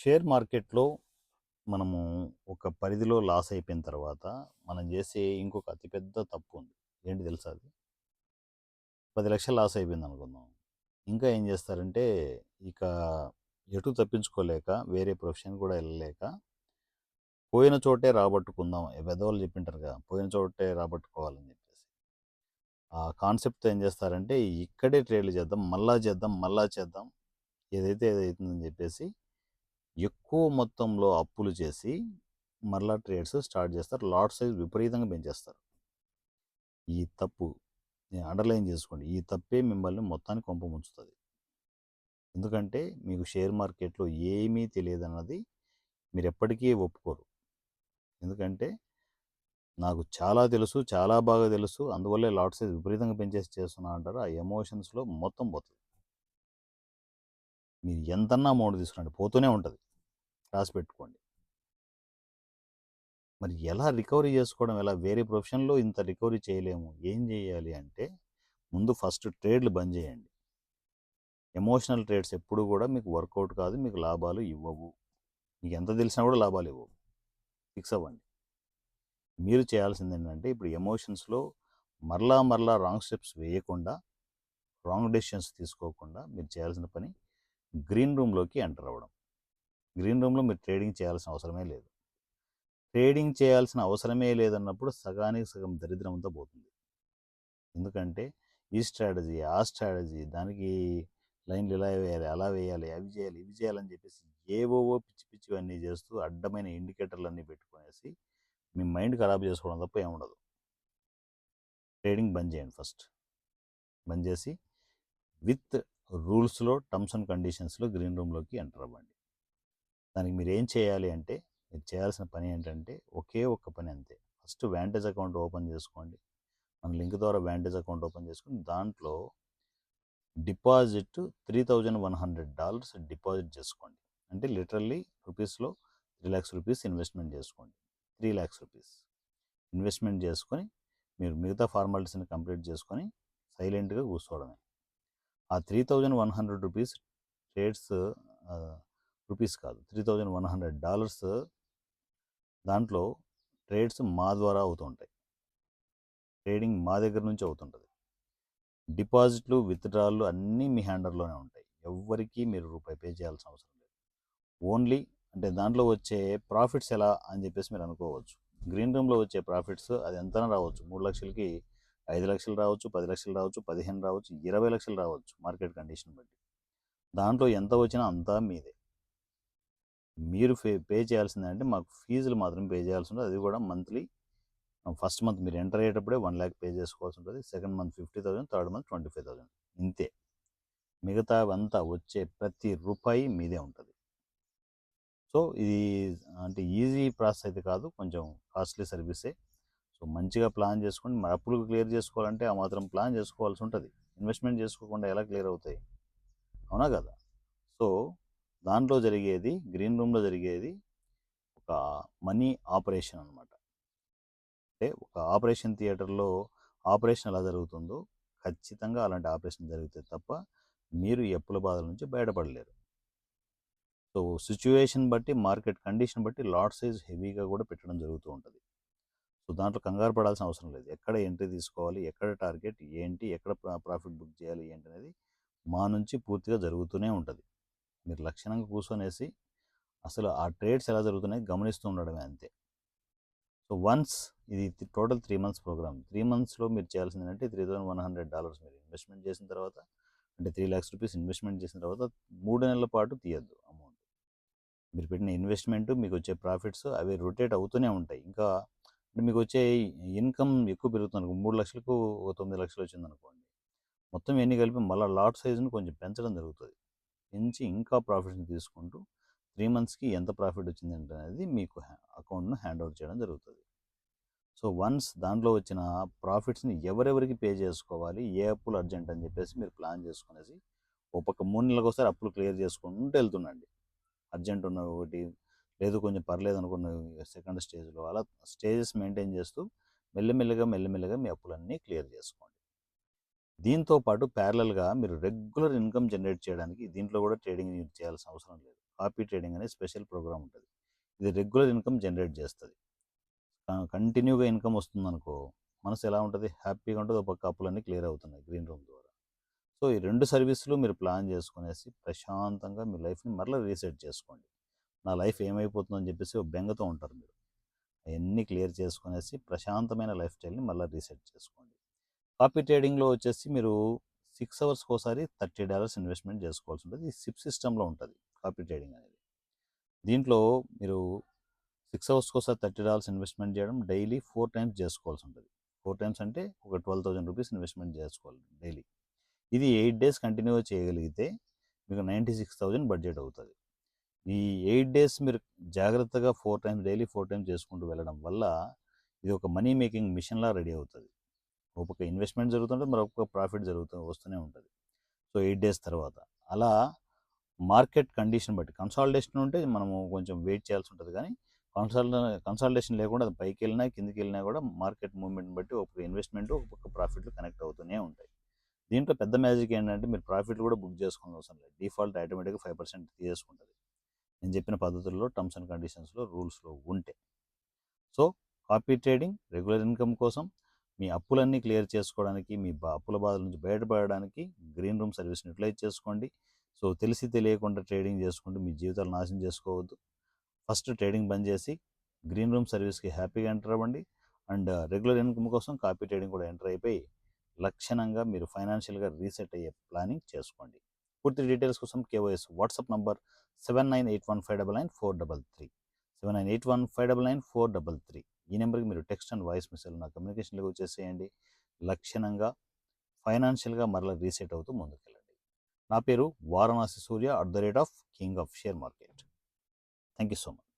Share మార్కెట్‌లో మనము ఒక పరిధిలో లాస్ అయిపోయిన తర్వాత, మనం చేసే ఇంకొక అతిపెద్ద తప్పు ఉంది. ఏంటి తెలుసా అది? 10,00,000 లాస్ అయిపోయిందనుకుందాం. ఇంకా ఏం చేస్తారంటే, ఇక ఎటు తప్పించుకోలేక, వేరే ప్రొఫెషన్ కూడా ఎళ్ళలేక, పోయిన చోటే రాబట్టుకుందాం. పెద్దవాళ్ళు చెప్పింటారుగా, పోయిన చోటే రాబట్టుకోవాలని చెప్పేసి. ఆ కాన్సెప్ట్‌తో ఏం చేస్తారంటే, ఇక్కడే ట్రేడ్‌లు చేద్దాం, మళ్ళా చేద్దాం, మళ్ళా చేద్దాం. ఏదైతే అదైతుందని చెప్పేసి, ఎక్కువ మొత్తంలో అప్పులు చేసి మరలా ట్రేడ్స్ స్టార్ట్ చేస్తారు. లాట్ సైజ్ విపరీతంగా పెంచేస్తారు. ఈ తప్పు అండర్లైన్ చేసుకోండి. ఈ తప్పే మిమ్మల్ని మొత్తానికి కొంప ముంచుతుంది. ఎందుకంటే మీకు షేర్ మార్కెట్లో ఏమీ తెలియదన్నది మీరు ఎప్పటికీ ఒప్పుకోరు. ఎందుకంటే నాకు చాలా తెలుసు, చాలా బాగా తెలుసు, అందువల్లే లాట్ సైజ్ విపరీతంగా పెంచేసి చేస్తున్నా అంటారు. ఆ ఎమోషన్స్లో మొత్తం పోతుంది. మీరు ఎంతన్నా అమౌంట్ తీసుకురండి, పోతూనే ఉంటుంది. రాసి పెట్టుకోండి. మరి ఎలా రికవరీ చేసుకోవడం ఎలా? వేరే ప్రొఫెషన్‌లో ఇంత రికవరీ చేయలేము. ఏం చేయాలి అంటే, ముందు ఫస్ట్ ట్రేడ్‌లు బంద్ చేయండి. ఎమోషనల్ ట్రేడ్స్ ఎప్పుడు కూడా మీకు వర్కౌట్ కాదు. మీకు లాభాలు ఇవ్వవు. మీకు ఎంత తెలిసినా కూడా లాభాలు ఇవ్వవు. ఫిక్స్ అవ్వండి. మీరు చేయాల్సింది ఏంటంటే, ఇప్పుడు ఎమోషన్స్‌లో మరలా మరలా రాంగ్ స్టెప్స్ వేయకుండా, రాంగ్ డెసిషన్స్ తీసుకోకుండా మీరు చేయాల్సిన పని గ్రీన్ రూమ్‌లోకి ఎంటర్ అవ్వడం. గ్రీన్ రూమ్‌లో మీరు ట్రేడింగ్ చేయాల్సిన అవసరమే లేదు. ట్రేడింగ్ చేయాల్సిన అవసరమే లేదన్నప్పుడు సగానికి సగం దరిద్రం అంతా పోతుంది. ఎందుకంటే ఈ స్ట్రాటజీ, ఆ స్ట్రాటజీ, దానికి లైన్లు ఇలా వేయాలి, అలా వేయాలి, అవి చేయాలి, ఇవి చేయాలని చెప్పేసి ఏవేవో పిచ్చి పిచ్చివన్నీ చేస్తూ అడ్డమైన ఇండికేటర్లన్నీ పెట్టుకునేసి మీ మైండ్ ఖరాబ్ చేసుకోవడం తప్ప ఏముండదు. ట్రేడింగ్ బంద్ చేయండి ఫస్ట్. బంద్ చేసి విత్ రూల్స్లో, టర్మ్స్ అండ్ కండిషన్స్లో గ్రీన్ రూమ్లోకి ఎంటర్ అవ్వండి. దానికి మీరు ఏం చేయాలి అంటే, మీరు చేయాల్సిన పని ఏంటంటే ఒకే ఒక్క పని అంతే. ఫస్ట్ వ్యాంటేజ్ అకౌంట్ ఓపెన్ చేసుకోండి. మన లింక్ ద్వారా వ్యాంటేజ్ అకౌంట్ ఓపెన్ చేసుకుని దాంట్లో డిపాజిట్ $3,100 డిపాజిట్ చేసుకోండి. అంటే లిటరల్లీ రూపీస్లో 3,00,000 రూపీస్ ఇన్వెస్ట్మెంట్ చేసుకోండి. 3,00,000 రూపీస్ ఇన్వెస్ట్మెంట్ చేసుకొని మీరు మిగతా ఫార్మాలిటీస్ని కంప్లీట్ చేసుకొని సైలెంట్గా కూర్చోవడమే. ఆ $3,100 ట్రేడ్స్, రూపీస్ కాదు, $3,100 దాంట్లో ట్రేడ్స్ మా ద్వారా అవుతుంటాయి. ట్రేడింగ్ మా దగ్గర నుంచి అవుతుంటుంది. డిపాజిట్లు, విత్డ్రాలు అన్నీ మీ హ్యాండర్లోనే ఉంటాయి. ఎవ్వరికీ మీరు రూపాయి పే చేయాల్సిన అవసరం లేదు. ఓన్లీ అంటే దాంట్లో వచ్చే ప్రాఫిట్స్ ఎలా అని చెప్పేసి మీరు అనుకోవచ్చు. గ్రీన్ రూమ్లో వచ్చే ప్రాఫిట్స్ అది ఎంతైనా రావచ్చు. 3,00,000కి 5,00,000 రావచ్చు, 10,00,000 రావచ్చు, 15 రావచ్చు, 20,00,000 రావచ్చు, మార్కెట్ కండిషన్ బట్టి. దాంట్లో ఎంత వచ్చినా అంతా మీదే. మీరు పే చేయాల్సిందంటే మాకు ఫీజులు మాత్రం పే చేయాల్సి ఉంటుంది. అది కూడా మంత్లీ. ఫస్ట్ మంత్ మీరు ఎంటర్ అయ్యేటప్పుడే 1,00,000 పే చేసుకోవాల్సి ఉంటుంది. Second month 50,000, third month 25,000. ఇంతే. మిగతావంతా వచ్చే ప్రతి రూపాయి మీదే ఉంటుంది. సో ఇది అంటే ఈజీ ప్రాసెస్ అయితే కాదు, కొంచెం కాస్ట్లీ సర్వీసే. సో మంచిగా ప్లాన్ చేసుకోండి. మరి అప్పులు క్లియర్ చేసుకోవాలంటే ఆ మాత్రం ప్లాన్ చేసుకోవాల్సి ఉంటుంది. ఇన్వెస్ట్మెంట్ చేసుకోకుండా ఎలా క్లియర్ అవుతాయి? అవునా కదా? సో దాంట్లో జరిగేది, గ్రీన్ రూమ్లో జరిగేది ఒక మనీ ఆపరేషన్ అనమాట. అంటే ఒక ఆపరేషన్ థియేటర్లో ఆపరేషన్ ఎలా జరుగుతుందో ఖచ్చితంగా అలాంటి ఆపరేషన్ జరిగితే తప్ప మీరు ఈ అప్పుల బాధల నుంచి బయటపడలేరు. సో సిచ్యువేషన్ బట్టి, మార్కెట్ కండిషన్ బట్టి లాట్ సైజ్ హెవీగా కూడా పెట్టడం జరుగుతూ ఉంటుంది. సో దాంట్లో కంగారు పడాల్సిన అవసరం లేదు. ఎక్కడ ఎంట్రీ తీసుకోవాలి, ఎక్కడ టార్గెట్ ఏంటి, ఎక్కడ ప్రాఫిట్ బుక్ చేయాలి ఏంటి అనేది మా నుంచి పూర్తిగా జరుగుతూనే ఉంటుంది. మీరు లక్షణంగా కూర్చొనేసి అసలు ఆ ట్రేడ్స్ ఎలా జరుగుతున్నాయి గమనిస్తూ ఉండడమే అంతే. సో వన్స్ ఇది టోటల్ 3 మంత్స్ ప్రోగ్రామ్. 3 మంత్స్లో మీరు చేయాల్సింది ఏంటంటే $3,100 మీరు ఇన్వెస్ట్మెంట్ చేసిన తర్వాత, అంటే 3,00,000 రూపీస్ ఇన్వెస్ట్మెంట్ చేసిన తర్వాత 3 నెలల పాటు తీయద్దు అమౌంట్. మీరు పెట్టిన ఇన్వెస్ట్మెంట్, మీకు వచ్చే ప్రాఫిట్స్ అవి రొటేట్ అవుతూనే ఉంటాయి. ఇంకా అంటే మీకు వచ్చే ఇన్కమ్ ఎక్కువ పెరుగుతుంది. 3,00,000కు 9,00,000 వచ్చిందనుకోండి, మొత్తం ఎన్ని కలిపి మళ్ళీ లాట్ సైజును కొంచెం పెంచడం జరుగుతుంది. పెంచి ఇంకా ప్రాఫిట్స్ని తీసుకుంటూ 3 మంత్స్కి ఎంత ప్రాఫిట్ వచ్చింది అనేది మీకు అకౌంట్ను హ్యాండ్ ఓవర్ చేయడం జరుగుతుంది. సో వన్స్ దాంట్లో వచ్చిన ప్రాఫిట్స్ని ఎవరెవరికి పే చేసుకోవాలి, ఏ అప్పులు అర్జెంట్ అని చెప్పేసి మీరు ప్లాన్ చేసుకునేసి ఒక పక్క 3 నెలలకు ఒకసారి అప్పులు క్లియర్ చేసుకుంటూ వెళ్తుండండి. అర్జెంట్ ఉన్న ఒకటి, లేదు కొంచెం పర్లేదు అనుకున్న సెకండ్ స్టేజ్లో, అలా స్టేజెస్ మెయింటైన్ చేస్తూ మెల్లమెల్లగా మెల్లమెల్లగా మీ అప్పులన్నీ క్లియర్ చేసుకోండి. దీంతో పాటు ప్యారలల్గా మీరు రెగ్యులర్ ఇన్కమ్ జనరేట్ చేయడానికి దీంట్లో కూడా ట్రేడింగ్ చేయాల్సిన అవసరం లేదు. కాపీ ట్రేడింగ్ అనే స్పెషల్ ప్రోగ్రామ్ ఉంటుంది. ఇది రెగ్యులర్ ఇన్కమ్ జనరేట్ చేస్తుంది. కంటిన్యూగా ఇన్కమ్ వస్తుందనుకో, మనసు ఎలా ఉంటుంది, హ్యాపీగా ఉంటుంది. ఒక పక్క అప్పులన్నీ క్లియర్ అవుతున్నాయి గ్రీన్ రూమ్ ద్వారా. సో ఈ 2 సర్వీసులు మీరు ప్లాన్ చేసుకునేసి ప్రశాంతంగా మీ లైఫ్ని మరలా రీసెట్ చేసుకోండి. నా లైఫ్ ఏమైపోతుందని చెప్పేసి ఒక బెంగతో ఉంటారు మీరు. అవన్నీ క్లియర్ చేసుకునేసి ప్రశాంతమైన లైఫ్ స్టైల్ని మళ్ళీ రీసెట్ చేసుకోండి. కాపీ ట్రేడింగ్లో వచ్చేసి మీరు 6 అవర్స్కి ఒకసారి $30 ఇన్వెస్ట్మెంట్ చేసుకోవాల్సి ఉంటుంది. ఈ సిప్ సిస్టంలో ఉంటుంది కాపీ ట్రేడింగ్ అనేది. దీంట్లో మీరు 6 అవర్స్కి ఒకసారి $30 ఇన్వెస్ట్మెంట్ చేయడం డైలీ 4 టైమ్స్ చేసుకోవాల్సి ఉంటుంది. 4 టైమ్స్ అంటే ఒక ₹12,000 ఇన్వెస్ట్మెంట్ చేసుకోవాలి డైలీ. ఇది 8 డేస్ కంటిన్యూగా చేయగలిగితే మీకు 96,000 బడ్జెట్ అవుతుంది. ఈ 8 డేస్ మీరు జాగ్రత్తగా 4 టైమ్స్ డైలీ 4 టైమ్స్ చేసుకుంటూ వెళ్ళడం వల్ల ఇది ఒక మనీ మేకింగ్ మిషన్లా రెడీ అవుతుంది. ఒక ఇన్వెస్ట్మెంట్ జరుగుతుంటే మరొక ప్రాఫిట్ వస్తూనే ఉంటుంది. సో 8 డేస్ తర్వాత అలా మార్కెట్ కండిషన్ బట్టి కన్సాలిడేషన్ ఉంటే మనము కొంచెం వెయిట్ చేయాల్సి ఉంటుంది. కానీ కన్సాలిడేషన్ లేకుండా అది పైకి వెళ్ళినా కిందికి వెళ్ళినా కూడా మార్కెట్ మూవ్మెంట్ బట్టి ఒక ఇన్వెస్ట్మెంట్ ఒక ప్రాఫిట్లు కనెక్ట్ అవుతూనే ఉంటాయి. దీంట్లో పెద్ద మ్యాజిక్ ఏంటంటే మీరు ప్రాఫిట్లు కూడా బుక్ చేసుకోవాల్సిన అవసరం లేదు. డిఫాల్ట్ ఆటోమేటిక్గా 5% తీసేసుకుంటుంది నేను చెప్పిన పద్ధతుల్లో, టర్మ్స్ అండ్ కండిషన్స్లో, రూల్స్లో ఉంటే. So copy trading regular income కోసం, మీ అప్పులన్నీ క్లియర్ చేసుకోవడానికి, మీ అప్పుల బాధల నుంచి బయటపడడానికి గ్రీన్ రూమ్ సర్వీస్ని యూటిలైజ్ చేసుకోండి. సో తెలిసి తెలియకుండా ట్రేడింగ్ చేసుకుంటూ మీ జీవితాలు నాశనం చేసుకోవద్దు. ఫస్ట్ ట్రేడింగ్ బంద్ చేసి గ్రీన్ రూమ్ సర్వీస్కి హ్యాపీగా ఎంటర్ అవ్వండి. అండ్ రెగ్యులర్ ఇన్కమ్ కోసం కాపీ ట్రేడింగ్ కూడా ఎంటర్ అయిపోయి లక్షణంగా మీరు ఫైనాన్షియల్గా రీసెట్ అయ్యే ప్లానింగ్ చేసుకోండి. పూర్తి డీటెయిల్స్ కోసం కేవైఎస్ వాట్సాప్ నంబర్ 7981599433 7981599433. ఈ నెంబర్కి మీరు టెక్స్ట్ అండ్ వాయిస్ మెసేజ్ నా కమ్యూనికేషన్లోకి వచ్చేసేయండి. లక్షణంగా ఫైనాన్షియల్గా మరలా రీసెట్ అవుతూ ముందుకెళ్ళండి. నా పేరు వారణాసి సూర్య @king of share market. Thank you so much.